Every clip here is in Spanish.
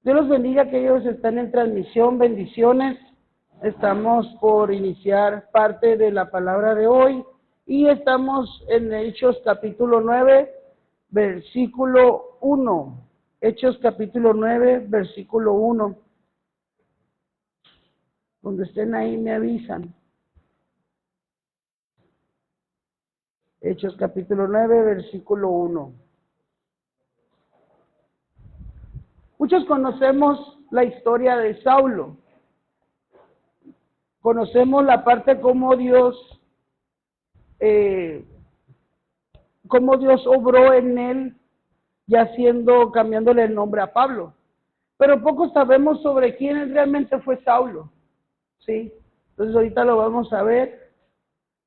Dios los bendiga a aquellos que están en transmisión, bendiciones. Estamos por iniciar parte de la palabra de hoy y estamos en Hechos capítulo 9, versículo 1. Hechos capítulo 9, versículo 1. Cuando estén ahí me avisan. Hechos capítulo 9, versículo 1. Muchos conocemos la historia de Saulo. Conocemos la parte cómo Dios obró en él, ya cambiándole el nombre a Pablo. Pero poco sabemos sobre quién realmente fue Saulo, ¿sí? Entonces ahorita lo vamos a ver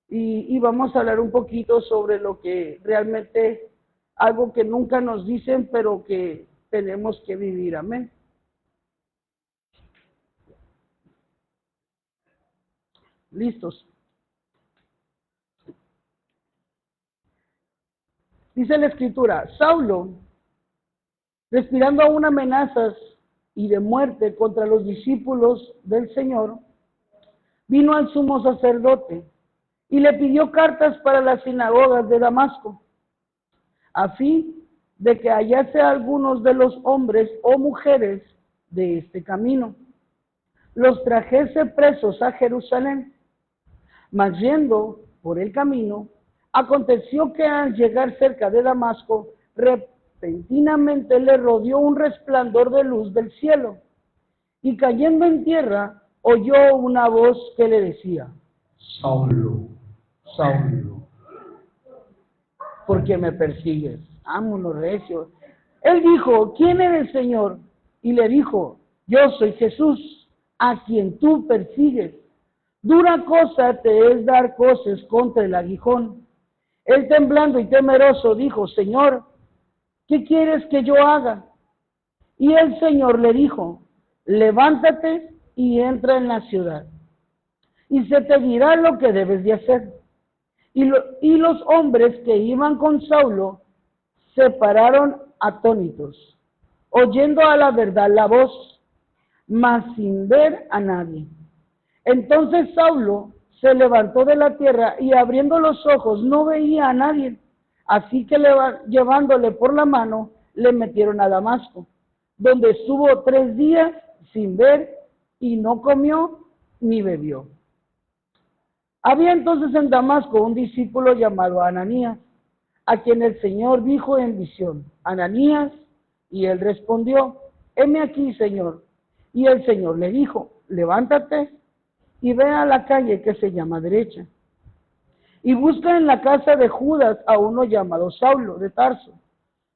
y vamos a hablar un poquito sobre lo que realmente, algo que nunca nos dicen, pero que tenemos que vivir, amén. ¿Listos? Dice la Escritura, Saulo, respirando aún amenazas y de muerte contra los discípulos del Señor, vino al sumo sacerdote y le pidió cartas para las sinagogas de Damasco, a fin de que hallase a algunos de los hombres o mujeres de este camino, los trajese presos a Jerusalén. Mas yendo por el camino, aconteció que al llegar cerca de Damasco, repentinamente le rodeó un resplandor de luz del cielo, y cayendo en tierra, oyó una voz que le decía: Saulo, Saulo, ¿por qué me persigues? Vámonos, recio. Él dijo: ¿quién eres, Señor? Y le dijo: yo soy Jesús, a quien tú persigues. Dura cosa te es dar coces contra el aguijón. Él, temblando y temeroso, dijo: Señor, ¿qué quieres que yo haga? Y el Señor le dijo: levántate y entra en la ciudad, y se te dirá lo que debes de hacer. Y los hombres que iban con Saulo se pararon atónitos, oyendo a la verdad la voz, mas sin ver a nadie. Entonces Saulo se levantó de la tierra y abriendo los ojos no veía a nadie. Así que llevándole por la mano, le metieron a Damasco, donde estuvo 3 días sin ver y no comió ni bebió. Había entonces en Damasco un discípulo llamado Ananías, a quien el Señor dijo en visión: Ananías, y él respondió: heme aquí, Señor. Y el Señor le dijo: levántate y ve a la calle que se llama Derecha, y busca en la casa de Judas a uno llamado Saulo de Tarso,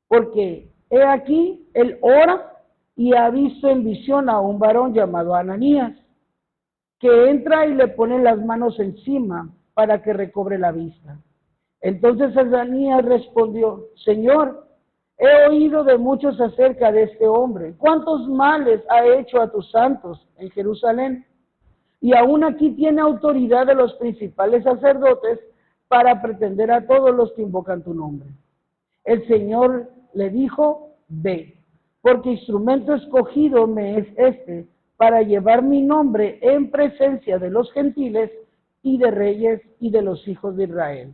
porque he aquí él ora y ha visto en visión a un varón llamado Ananías, que entra y le pone las manos encima para que recobre la vista. Entonces Ananías respondió: Señor, he oído de muchos acerca de este hombre, cuántos males ha hecho a tus santos en Jerusalén, y aún aquí tiene autoridad de los principales sacerdotes para pretender a todos los que invocan tu nombre. El Señor le dijo: ve, porque instrumento escogido me es este para llevar mi nombre en presencia de los gentiles y de reyes y de los hijos de Israel,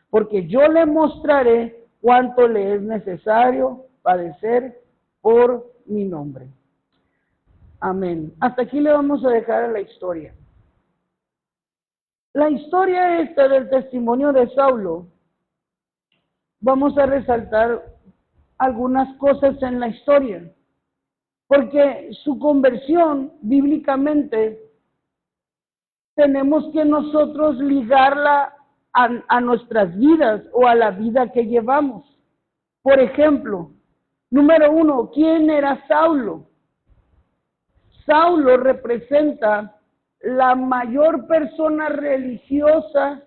porque yo le mostraré cuánto le es necesario padecer por mi nombre. Amén. Hasta aquí le vamos a dejar a la historia. La historia esta del testimonio de Saulo, vamos a resaltar algunas cosas en la historia, porque su conversión bíblicamente tenemos que nosotros ligarla a nuestras vidas o a la vida que llevamos. Por ejemplo, número 1, ¿quién era Saulo? Saulo representa la mayor persona religiosa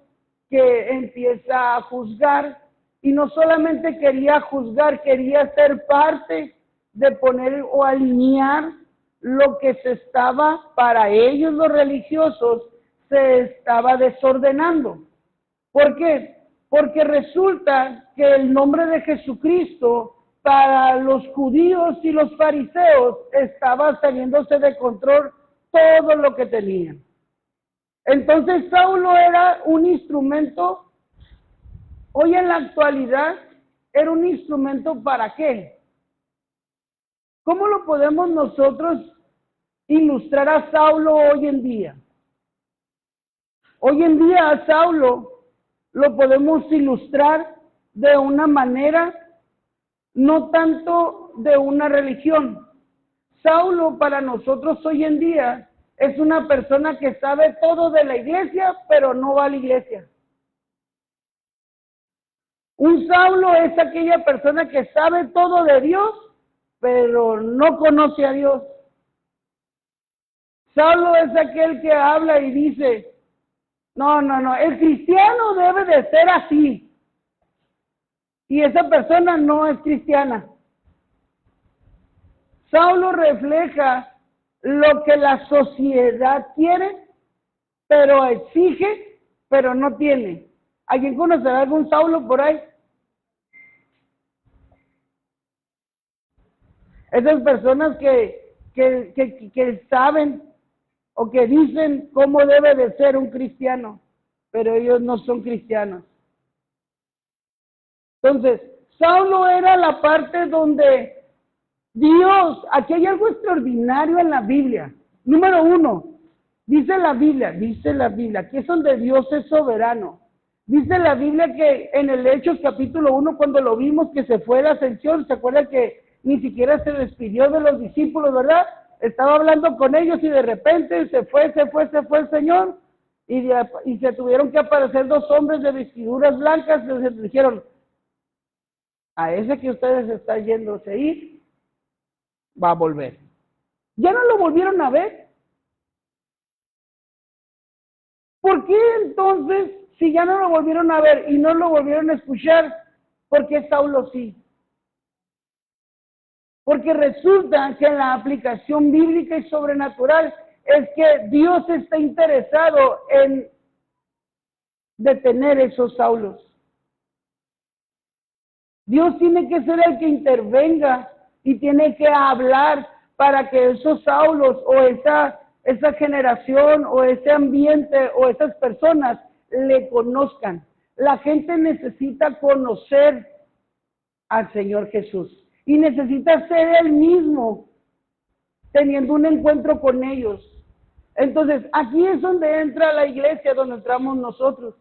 que empieza a juzgar, y no solamente quería juzgar, quería ser parte de poner o alinear lo que se estaba, para ellos los religiosos, se estaba desordenando. ¿Por qué? Porque resulta que el nombre de Jesucristo para los judíos y los fariseos estaba saliéndose de control todo lo que tenían. Entonces Saulo era un instrumento, hoy en la actualidad, era un instrumento ¿para qué? ¿Cómo lo podemos nosotros ilustrar a Saulo hoy en día? Hoy en día a Saulo lo podemos ilustrar de una manera, no tanto de una religión. Saulo para nosotros hoy en día es una persona que sabe todo de la iglesia, pero no va a la iglesia. Un Saulo es aquella persona que sabe todo de Dios, pero no conoce a Dios. Saulo es aquel que habla y dice, no, el cristiano debe de ser así. Y esa persona no es cristiana. Saulo refleja lo que la sociedad quiere, pero exige, pero no tiene. ¿Alguien conocerá algún Saulo por ahí? Esas personas que saben o que dicen cómo debe de ser un cristiano, pero ellos no son cristianos. Entonces, Saulo era la parte donde Dios, aquí hay algo extraordinario en la Biblia. Número 1, dice la Biblia, aquí es donde Dios es soberano. Dice la Biblia que en el Hechos capítulo 1, cuando lo vimos que se fue la ascensión, ¿se acuerdan que ni siquiera se despidió de los discípulos, verdad? Estaba hablando con ellos y de repente se fue el Señor y se tuvieron que aparecer 2 hombres de vestiduras blancas y les dijeron, a ese que ustedes están yéndose ir, va a volver. Ya no lo volvieron a ver. ¿Por qué entonces, si ya no lo volvieron a ver y no lo volvieron a escuchar, por qué Saulo sí? Porque resulta que la aplicación bíblica y sobrenatural es que Dios está interesado en detener esos Saulos. Dios tiene que ser el que intervenga y tiene que hablar para que esos Saulos o esa generación o ese ambiente o esas personas le conozcan. La gente necesita conocer al Señor Jesús y necesita ser Él mismo teniendo un encuentro con ellos. Entonces, aquí es donde entra la iglesia, donde entramos nosotros.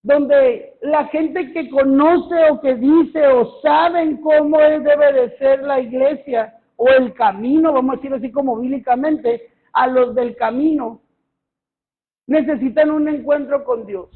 Donde la gente que conoce o que dice o saben cómo debe de ser la iglesia o el camino, vamos a decirlo así como bíblicamente, a los del camino, necesitan un encuentro con Dios.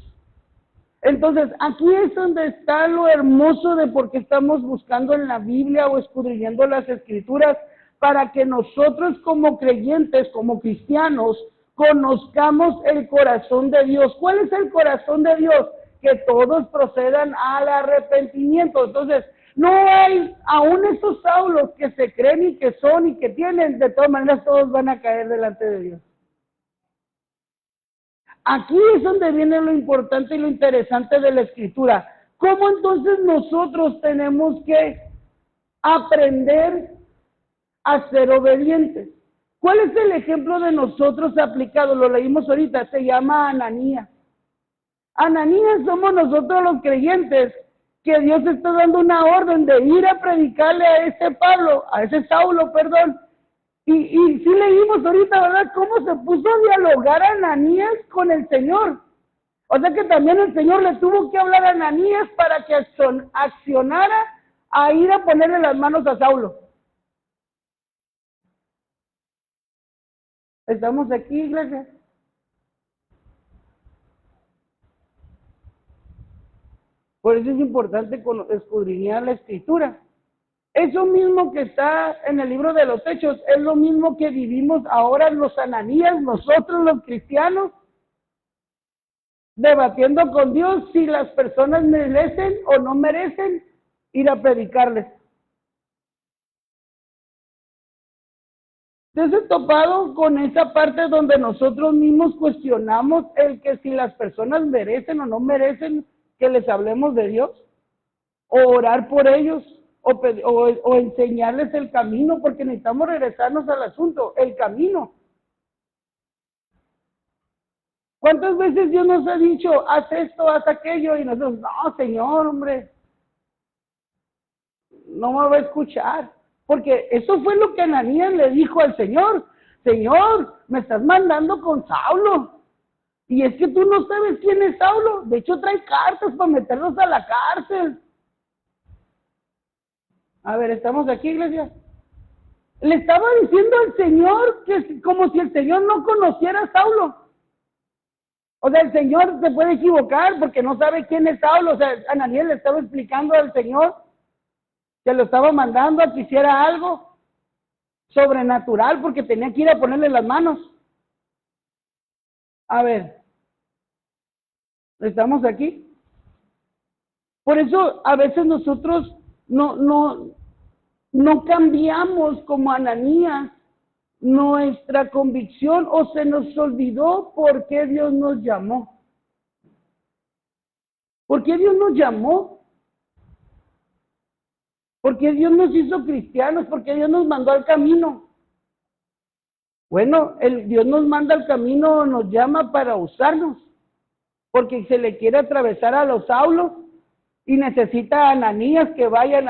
Entonces, aquí es donde está lo hermoso de por qué estamos buscando en la Biblia o escudriñando las Escrituras, para que nosotros como creyentes, como cristianos, conozcamos el corazón de Dios. ¿Cuál es el corazón de Dios? Que todos procedan al arrepentimiento. Entonces, no hay, aún esos Saulos que se creen y que son y que tienen, de todas maneras todos van a caer delante de Dios. Aquí es donde viene lo importante y lo interesante de la Escritura. ¿Cómo entonces nosotros tenemos que aprender a ser obedientes? ¿Cuál es el ejemplo de nosotros aplicado? Lo leímos ahorita, se llama Ananías. Ananías somos nosotros los creyentes que Dios está dando una orden de ir a predicarle a ese Saulo, perdón. Y sí leímos ahorita, ¿verdad? Cómo se puso a dialogar a Ananías con el Señor. O sea que también el Señor le tuvo que hablar a Ananías para que accionara a ir a ponerle las manos a Saulo. ¿Estamos aquí, iglesia? Por eso es importante escudriñar la Escritura. Eso mismo que está en el libro de los Hechos es lo mismo que vivimos ahora los Ananías, nosotros los cristianos, debatiendo con Dios si las personas merecen o no merecen ir a predicarles. Entonces, topado con esa parte donde nosotros mismos cuestionamos el que si las personas merecen o no merecen que les hablemos de Dios, o orar por ellos, o enseñarles el camino, porque necesitamos regresarnos al asunto, el camino. ¿Cuántas veces Dios nos ha dicho, haz esto, haz aquello? Y nosotros, no, Señor, hombre, no me va a escuchar. Porque eso fue lo que Ananías le dijo al Señor. Señor, me estás mandando con Saulo. Y es que tú no sabes quién es Saulo. De hecho, trae cartas para meterlos a la cárcel. A ver, ¿estamos aquí, iglesia? Le estaba diciendo al Señor que como si el Señor no conociera a Saulo. O sea, el Señor se puede equivocar porque no sabe quién es Saulo. O sea, Ananías le estaba explicando al Señor que lo estaba mandando a que hiciera algo sobrenatural porque tenía que ir a ponerle las manos. A ver, ¿estamos aquí? Por eso a veces nosotros no cambiamos como Ananías nuestra convicción o se nos olvidó por qué Dios nos llamó. ¿Por qué Dios nos llamó? ¿Por qué Dios nos hizo cristianos? ¿Por qué Dios nos mandó al camino? Bueno, Dios nos manda al camino, nos llama para usarnos, porque se le quiere atravesar a los Saulos y necesita a Ananías que vayan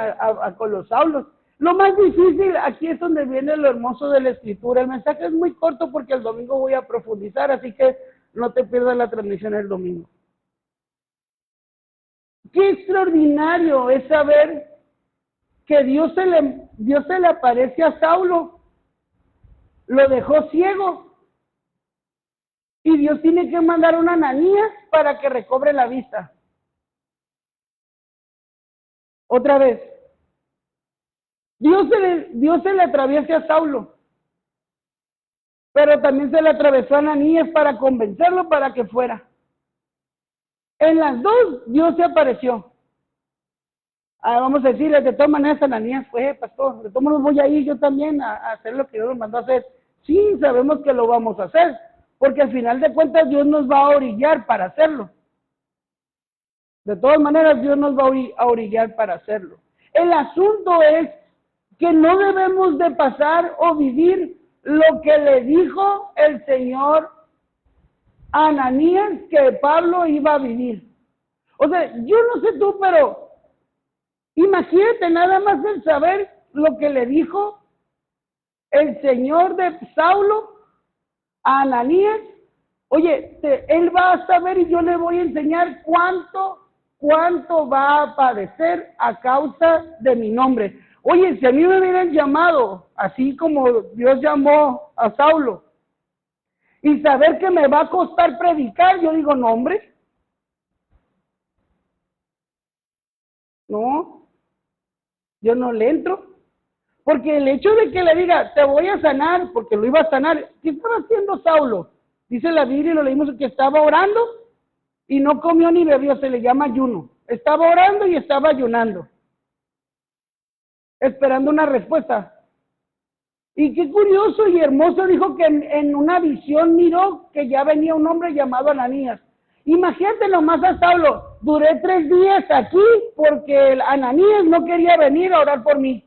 con los Saulos. Lo más difícil, aquí es donde viene lo hermoso de la Escritura. El mensaje es muy corto porque el domingo voy a profundizar, así que no te pierdas la transmisión el domingo. Qué extraordinario es saber que Dios se le aparece a Saulo, lo dejó ciego, y Dios tiene que mandar a una Ananías para que recobre la vista. Otra vez, Dios se le atraviesa a Saulo, pero también se le atravesó a Ananías para convencerlo para que fuera. En las dos, Dios se apareció. Vamos a decirle, de todas maneras, Ananías fue, pastor, de todos modos voy a ir yo también a hacer lo que Dios nos mandó a hacer. Sí, sabemos que lo vamos a hacer, porque al final de cuentas Dios nos va a orillar para hacerlo. De todas maneras, Dios nos va a orillar para hacerlo. El asunto es que no debemos de pasar o vivir lo que le dijo el Señor a Ananías que Pablo iba a vivir. O sea, yo no sé tú, pero imagínate nada más el saber lo que le dijo el Señor de Saulo a Ananías. Oye, él va a saber y yo le voy a enseñar cuánto va a padecer a causa de mi nombre. Oye, si a mí me hubieran llamado, así como Dios llamó a Saulo, y saber que me va a costar predicar, yo digo, no, hombre. No, yo no le entro. Porque el hecho de que le diga, te voy a sanar, porque lo iba a sanar, ¿qué estaba haciendo Saulo? Dice la Biblia y lo leímos que estaba orando y no comió ni bebió, se le llama ayuno. Estaba orando y estaba ayunando, esperando una respuesta. Y qué curioso y hermoso, dijo que en una visión miró que ya venía un hombre llamado Ananías. Imagínate nomás a Saulo, duré 3 días aquí porque el Ananías no quería venir a orar por mí.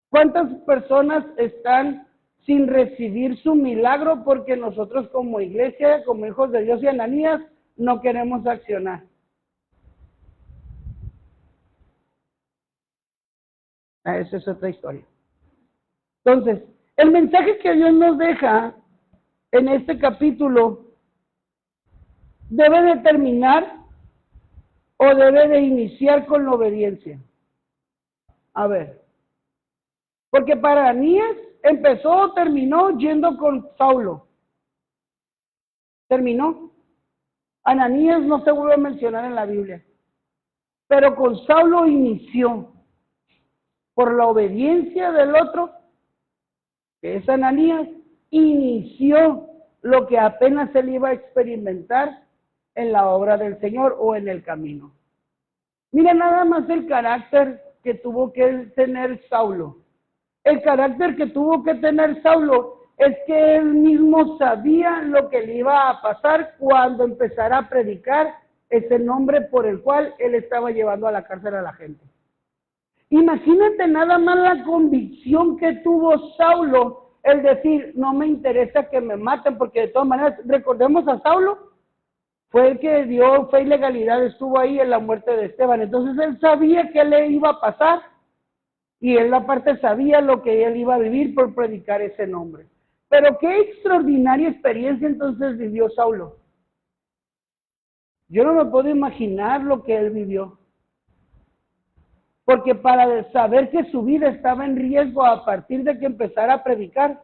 ¿Cuántas personas están sin recibir su milagro porque nosotros como iglesia, como hijos de Dios y Ananías, no queremos accionar? Esa es otra historia. Entonces, el mensaje que Dios nos deja en este capítulo debe de terminar o debe de iniciar con la obediencia. A ver, porque para Ananías empezó o terminó yendo con Saulo. Terminó. Ananías no se vuelve a mencionar en la Biblia, pero con Saulo inició. Por la obediencia del otro, que es Ananías, inició lo que apenas él iba a experimentar en la obra del Señor o en el camino. Mira nada más el carácter que tuvo que tener Saulo. El carácter que tuvo que tener Saulo es que él mismo sabía lo que le iba a pasar cuando empezara a predicar ese nombre por el cual él estaba llevando a la cárcel a la gente. Imagínate nada más la convicción que tuvo Saulo, el decir, no me interesa que me maten, porque de todas maneras, recordemos a Saulo, fue el que dio fe y legalidad, estuvo ahí en la muerte de Esteban. Entonces él sabía qué le iba a pasar, y él aparte sabía lo que él iba a vivir por predicar ese nombre. Pero qué extraordinaria experiencia entonces vivió Saulo. Yo no me puedo imaginar lo que él vivió. Porque para saber que su vida estaba en riesgo a partir de que empezara a predicar,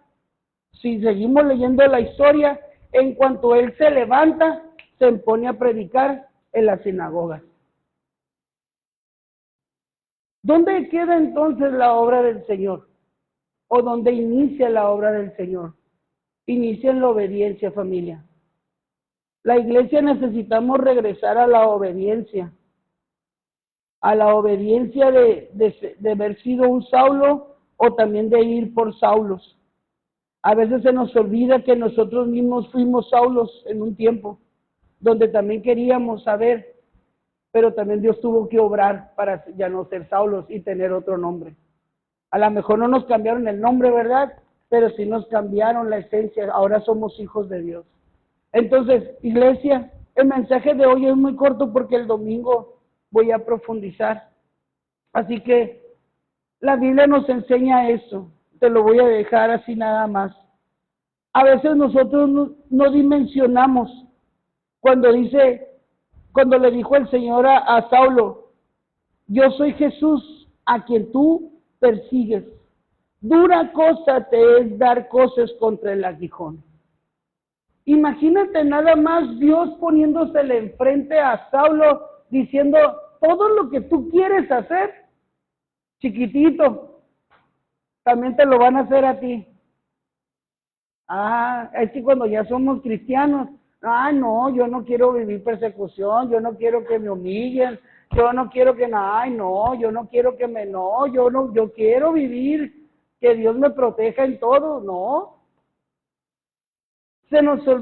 si seguimos leyendo la historia, en cuanto él se levanta, se pone a predicar en la sinagoga. ¿Dónde queda entonces la obra del Señor? ¿O dónde inicia la obra del Señor? Inicia en la obediencia, familia. La iglesia necesitamos regresar a la obediencia de haber sido un Saulo o también de ir por Saulos. A veces se nos olvida que nosotros mismos fuimos Saulos en un tiempo, donde también queríamos saber, pero también Dios tuvo que obrar para ya no ser Saulos y tener otro nombre. A lo mejor no nos cambiaron el nombre, ¿verdad? Pero sí nos cambiaron la esencia, ahora somos hijos de Dios. Entonces, iglesia, el mensaje de hoy es muy corto porque el domingo voy a profundizar. Así que la Biblia nos enseña eso. Te lo voy a dejar así nada más. A veces nosotros no dimensionamos cuando le dijo el Señor a Saulo, yo soy Jesús a quien tú persigues. Dura cosa te es dar cosas contra el aguijón. Imagínate nada más Dios poniéndosele enfrente a Saulo diciendo, todo lo que tú quieres hacer, chiquitito, también te lo van a hacer a ti. Es que cuando ya somos cristianos, no, yo no quiero vivir persecución, yo no quiero que me humillen, yo no quiero que, yo no quiero que me, yo quiero vivir, que Dios me proteja en todo, no.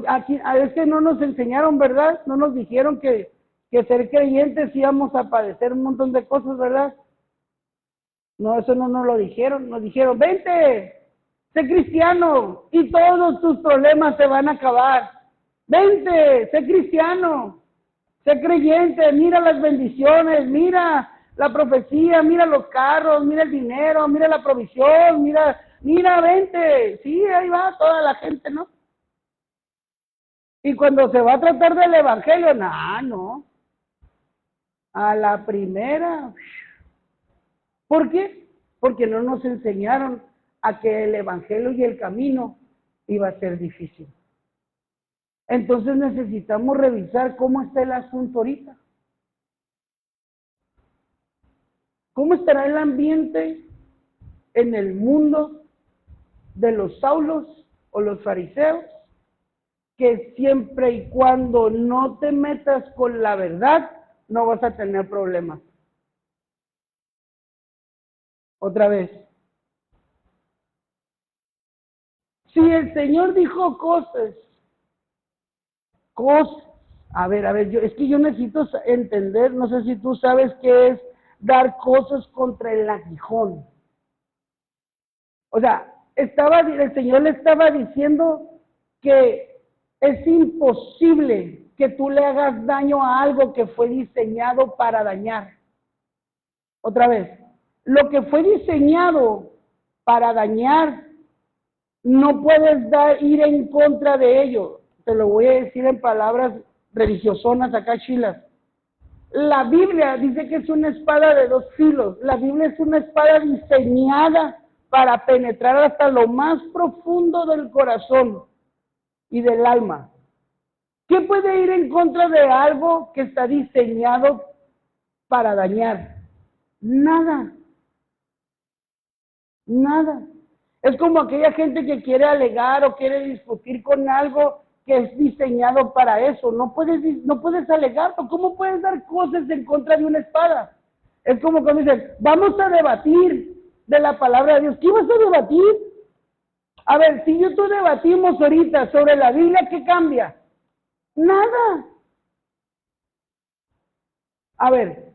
A veces no nos enseñaron, ¿verdad? No nos dijeron que ser creyentes íbamos a padecer un montón de cosas, ¿verdad? No, eso no nos lo dijeron. Nos dijeron, vente, sé cristiano y todos tus problemas se van a acabar. Vente, sé cristiano, sé creyente, mira las bendiciones, mira la profecía, mira los carros, mira el dinero, mira la provisión, mira, vente. Sí, ahí va toda la gente, ¿no? Y cuando se va a tratar del evangelio, no. A la primera. ¿Por qué? Porque no nos enseñaron a que el evangelio y el camino iba a ser difícil. Entonces necesitamos revisar cómo está el asunto ahorita. ¿Cómo estará el ambiente en el mundo de los Saulos o los fariseos? Que siempre y cuando no te metas con la verdad, no vas a tener problemas. Otra vez. Si el Señor dijo cosas, a ver, es que yo necesito entender, no sé si tú sabes qué es dar cosas contra el aguijón. O sea, el Señor le estaba diciendo que es imposible que tú le hagas daño a algo que fue diseñado para dañar. Otra vez, lo que fue diseñado para dañar, no puedes ir en contra de ello. Te lo voy a decir en palabras religiosonas acá, chilas. La Biblia dice que es una espada de dos filos. La Biblia es una espada diseñada para penetrar hasta lo más profundo del corazón y del alma. ¿Qué puede ir en contra de algo que está diseñado para dañar? Nada. Es como aquella gente que quiere alegar o quiere discutir con algo que es diseñado para eso. No puedes alegarlo. ¿Cómo puedes dar cosas en contra de una espada? Es como cuando dicen, vamos a debatir de la palabra de Dios. ¿Qué vas a debatir? A ver, si yo y tú debatimos ahorita sobre la Biblia, ¿qué cambia? Nada. A ver,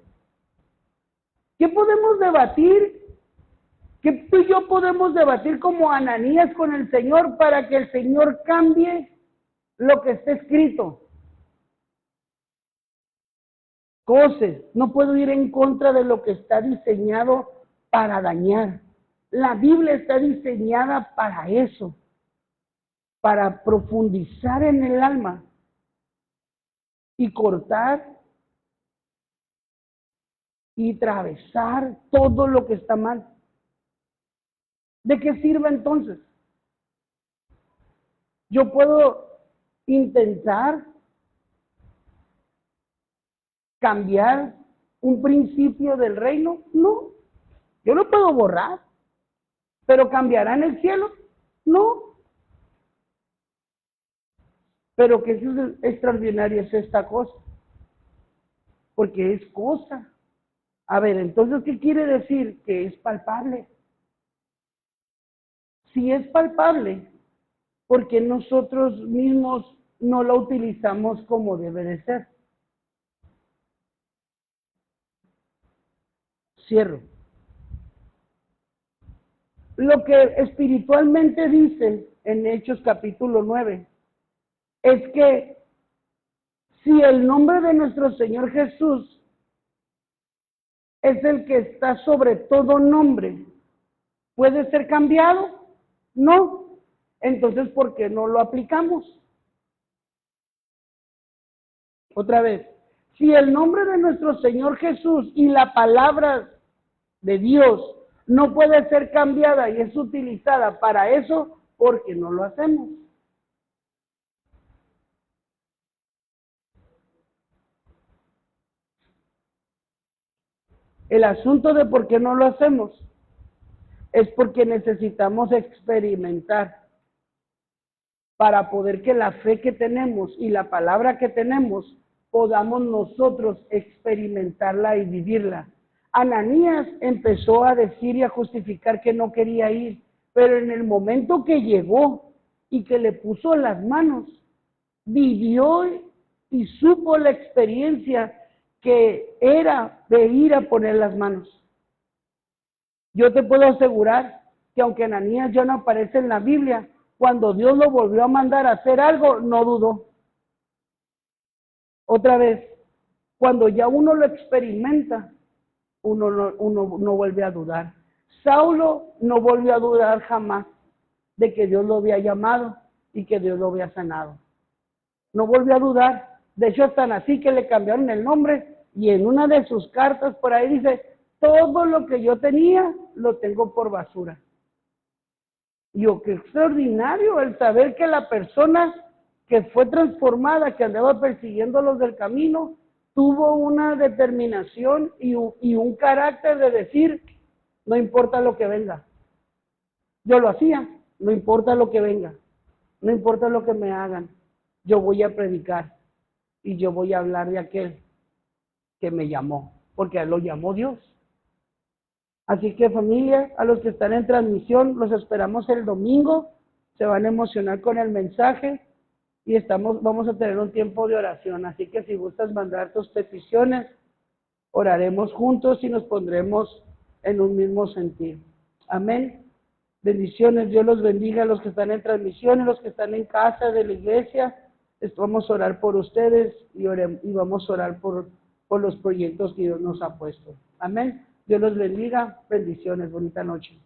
¿qué podemos debatir? ¿Qué tú y yo podemos debatir como Ananías con el Señor para que el Señor cambie lo que está escrito? Cosas, no puedo ir en contra de lo que está diseñado para dañar. La Biblia está diseñada para eso, para profundizar en el alma y cortar y atravesar todo lo que está mal. ¿De qué sirve entonces? Yo puedo intentar cambiar un principio del reino. No, yo lo puedo borrar, pero ¿cambiará en el cielo? No. Pero que es extraordinaria es esta cosa, porque es cosa. A ver, entonces, ¿qué quiere decir? Que es palpable. Si es palpable, porque nosotros mismos no lo utilizamos como debe de ser. Cierro. Lo que espiritualmente dice en Hechos capítulo 9 es que si el nombre de nuestro Señor Jesús es el que está sobre todo nombre, ¿puede ser cambiado? No. Entonces, ¿por qué no lo aplicamos? Otra vez, si el nombre de nuestro Señor Jesús y la palabra de Dios no puede ser cambiada y es utilizada para eso, ¿por qué no lo hacemos? El asunto de por qué no lo hacemos es porque necesitamos experimentar para poder que la fe que tenemos y la palabra que tenemos podamos nosotros experimentarla y vivirla. Ananías empezó a decir y a justificar que no quería ir, pero en el momento que llegó y que le puso las manos, vivió y supo la experiencia que era de ir a poner las manos. Yo te puedo asegurar que aunque Ananías ya no aparece en la Biblia, cuando Dios lo volvió a mandar a hacer algo, no dudó. Otra vez, cuando ya uno lo experimenta, uno no vuelve a dudar. Saulo no volvió a dudar jamás de que Dios lo había llamado y que Dios lo había sanado. No volvió a dudar. De hecho, es tan así que le cambiaron el nombre y en una de sus cartas por ahí dice, todo lo que yo tenía lo tengo por basura. Y qué extraordinario el saber que la persona que fue transformada, que andaba persiguiendo a los del camino, tuvo una determinación y un carácter de decir, no importa lo que venga. Yo lo hacía, no importa lo que venga, no importa lo que me hagan, yo voy a predicar y yo voy a hablar de aquel que me llamó, porque a él lo llamó Dios. Así que familia, a los que están en transmisión, los esperamos el domingo, se van a emocionar con el mensaje y vamos a tener un tiempo de oración. Así que si gustas mandar tus peticiones, oraremos juntos y nos pondremos en un mismo sentir. Amén. Bendiciones, Dios los bendiga a los que están en transmisión y los que están en casa de la iglesia. Vamos a orar por ustedes y vamos a orar por los proyectos que Dios nos ha puesto. Amén. Dios los bendiga. Bendiciones. Bonita noche.